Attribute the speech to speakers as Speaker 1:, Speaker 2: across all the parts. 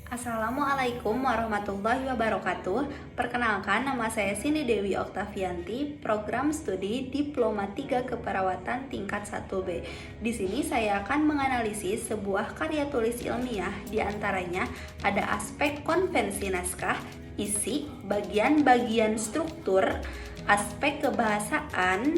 Speaker 1: Assalamualaikum warahmatullahi wabarakatuh. Perkenalkan, nama saya Cindy Dewi Oktavianti, program studi Diploma 3 Keperawatan tingkat 1B. Di sini saya akan menganalisis sebuah karya tulis ilmiah, di antaranya ada aspek konvensi naskah, isi, bagian-bagian struktur, aspek kebahasaan,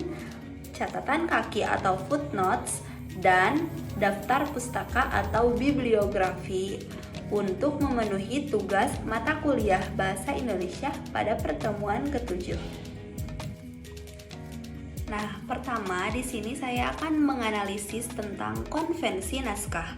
Speaker 1: catatan kaki atau footnotes, dan daftar pustaka atau bibliografi untuk memenuhi tugas mata kuliah Bahasa Indonesia pada pertemuan ke-7. Nah, pertama di sini saya akan menganalisis tentang konvensi naskah.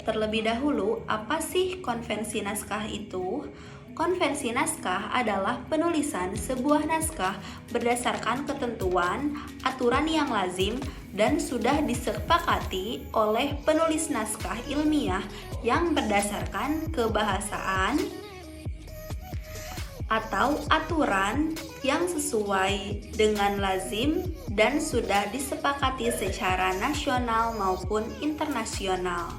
Speaker 1: Terlebih dahulu, apa sih konvensi naskah itu? Konvensi naskah adalah penulisan sebuah naskah berdasarkan ketentuan, aturan yang lazim, dan sudah disepakati oleh penulis naskah ilmiah yang berdasarkan kebahasaan atau aturan yang sesuai dengan lazim dan sudah disepakati secara nasional maupun internasional.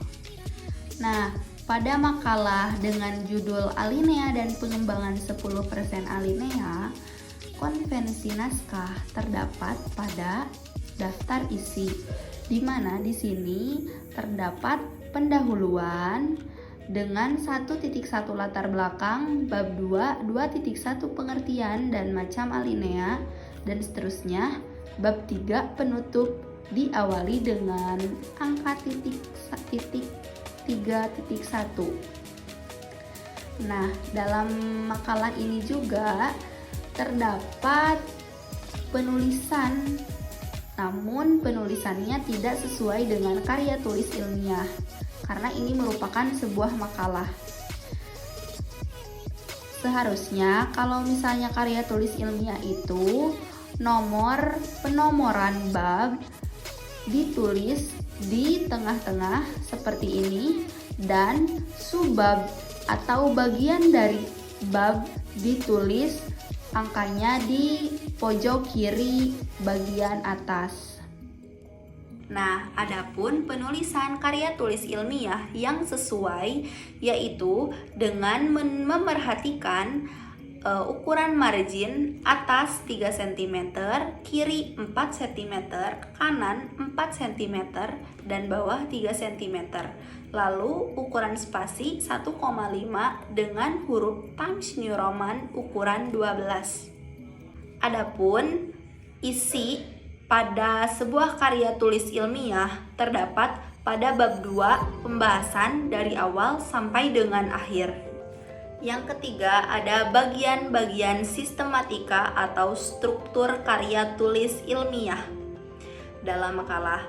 Speaker 1: Nah, pada makalah dengan judul Alinea dan Pengembangan 10% Alinea, konvensi naskah terdapat pada daftar isi, di mana di sini terdapat pendahuluan dengan 1.1 latar belakang, bab 2, 2.1 pengertian dan macam alinea, dan seterusnya. Bab 3 penutup diawali dengan angka titik 3.1. Nah, dalam makalah ini juga terdapat penulisan, namun penulisannya tidak sesuai dengan karya tulis ilmiah, karena ini merupakan sebuah makalah. Seharusnya kalau misalnya karya tulis ilmiah itu penomoran bab ditulis di tengah-tengah seperti ini, dan subbab atau bagian dari bab ditulis angkanya di pojok kiri bagian atas. Nah, adapun penulisan karya tulis ilmiah yang sesuai yaitu dengan memerhatikan ukuran margin atas 3 cm, kiri 4 cm, kanan 4 cm, dan bawah 3 cm. Lalu ukuran spasi 1,5 dengan huruf Times New Roman ukuran 12. Adapun isi pada sebuah karya tulis ilmiah terdapat pada bab 2 pembahasan dari awal sampai dengan akhir. Yang ketiga ada bagian-bagian sistematika atau struktur karya tulis ilmiah. Dalam makalah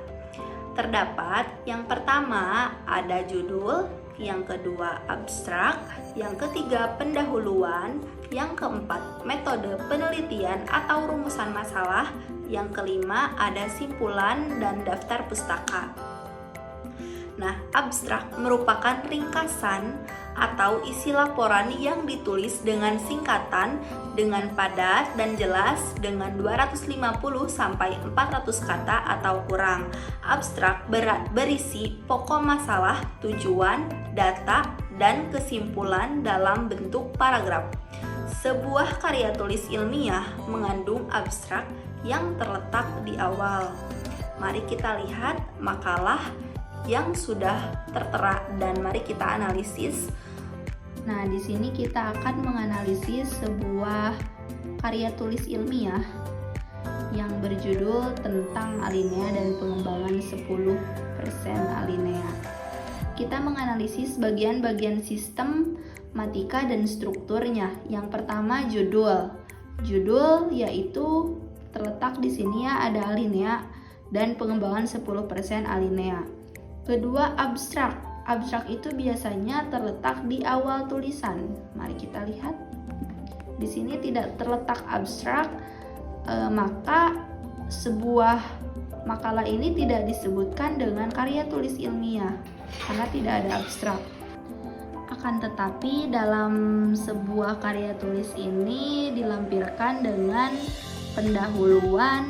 Speaker 1: terdapat yang pertama ada judul, yang kedua abstrak, yang ketiga pendahuluan, yang keempat metode penelitian atau rumusan masalah, yang kelima ada simpulan dan daftar pustaka. Nah, abstrak merupakan ringkasan atau isi laporan yang ditulis dengan singkatan, dengan padat dan jelas, dengan 250 sampai 400 kata atau kurang. Abstrak berisi pokok masalah, tujuan, data, dan kesimpulan dalam bentuk paragraf. Sebuah karya tulis ilmiah mengandung abstrak yang terletak di awal. Mari kita lihat makalah yang sudah tertera dan mari kita analisis. Nah, di sini kita akan menganalisis sebuah karya tulis ilmiah yang berjudul tentang alinea dan pengembangan 10% alinea. Kita menganalisis bagian-bagian sistem, matika, dan strukturnya. Yang pertama judul. Judul yaitu terletak di sini ya, ada alinea dan pengembangan 10% alinea. Kedua abstrak. Abstrak itu biasanya terletak di awal tulisan. Mari kita lihat. Di sini tidak terletak abstrak, maka sebuah makalah ini tidak disebutkan dengan karya tulis ilmiah karena tidak ada abstrak. Akan tetapi dalam sebuah karya tulis ini dilampirkan dengan pendahuluan,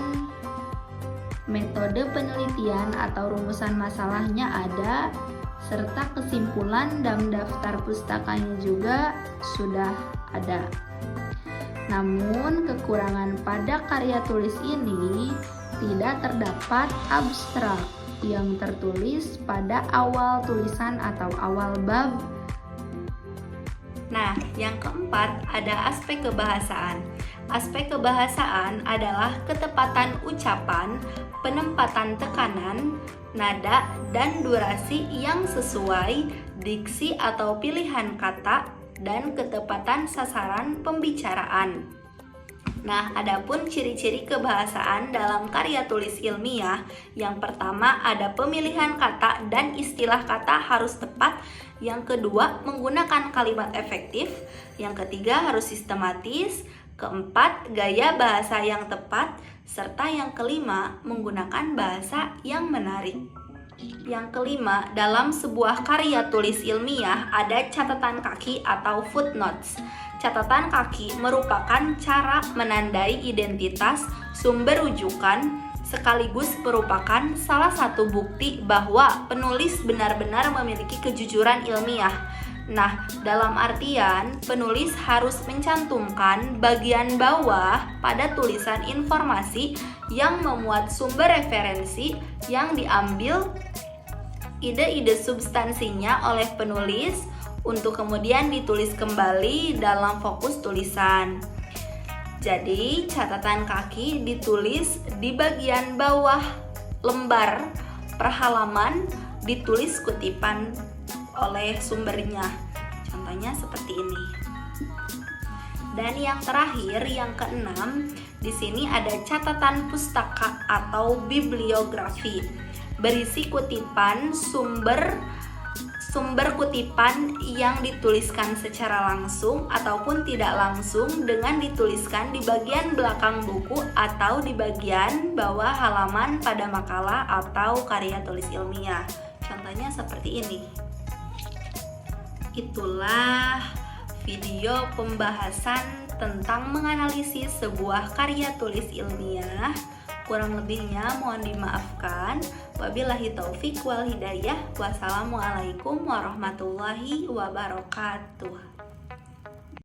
Speaker 1: metode penelitian atau rumusan masalahnya ada, serta kesimpulan dan daftar pustakanya juga sudah ada. Namun, kekurangan pada karya tulis ini tidak terdapat abstrak yang tertulis pada awal tulisan atau awal bab.
Speaker 2: Nah, yang keempat ada aspek kebahasaan. Aspek kebahasaan adalah ketepatan ucapan, penempatan tekanan, nada, dan durasi yang sesuai, diksi atau pilihan kata, dan ketepatan sasaran pembicaraan. Nah, adapun ciri-ciri kebahasaan dalam karya tulis ilmiah, yang pertama ada pemilihan kata dan istilah kata harus tepat, yang kedua menggunakan kalimat efektif, yang ketiga harus sistematis, keempat gaya bahasa yang tepat, serta yang kelima menggunakan bahasa yang menarik. Yang kelima, dalam sebuah karya tulis ilmiah ada catatan kaki atau footnotes. Catatan kaki merupakan cara menandai identitas sumber rujukan, sekaligus merupakan salah satu bukti bahwa penulis benar-benar memiliki kejujuran ilmiah. Nah, dalam artian penulis harus mencantumkan bagian bawah pada tulisan informasi yang memuat sumber referensi yang diambil ide-ide substansinya oleh penulis untuk kemudian ditulis kembali dalam fokus tulisan. Jadi, catatan kaki ditulis di bagian bawah lembar per halaman, ditulis kutipan oleh sumbernya. Contohnya seperti ini. Dan yang terakhir, yang keenam, di sini ada catatan pustaka atau bibliografi. Berisi kutipan sumber kutipan yang dituliskan secara langsung ataupun tidak langsung dengan dituliskan di bagian belakang buku atau di bagian bawah halaman pada makalah atau karya tulis ilmiah. Contohnya seperti ini. Itulah video pembahasan tentang menganalisis sebuah karya tulis ilmiah. Kurang lebihnya mohon dimaafkan. Wabillahi taufik wal hidayah. Wassalamualaikum warahmatullahi wabarakatuh.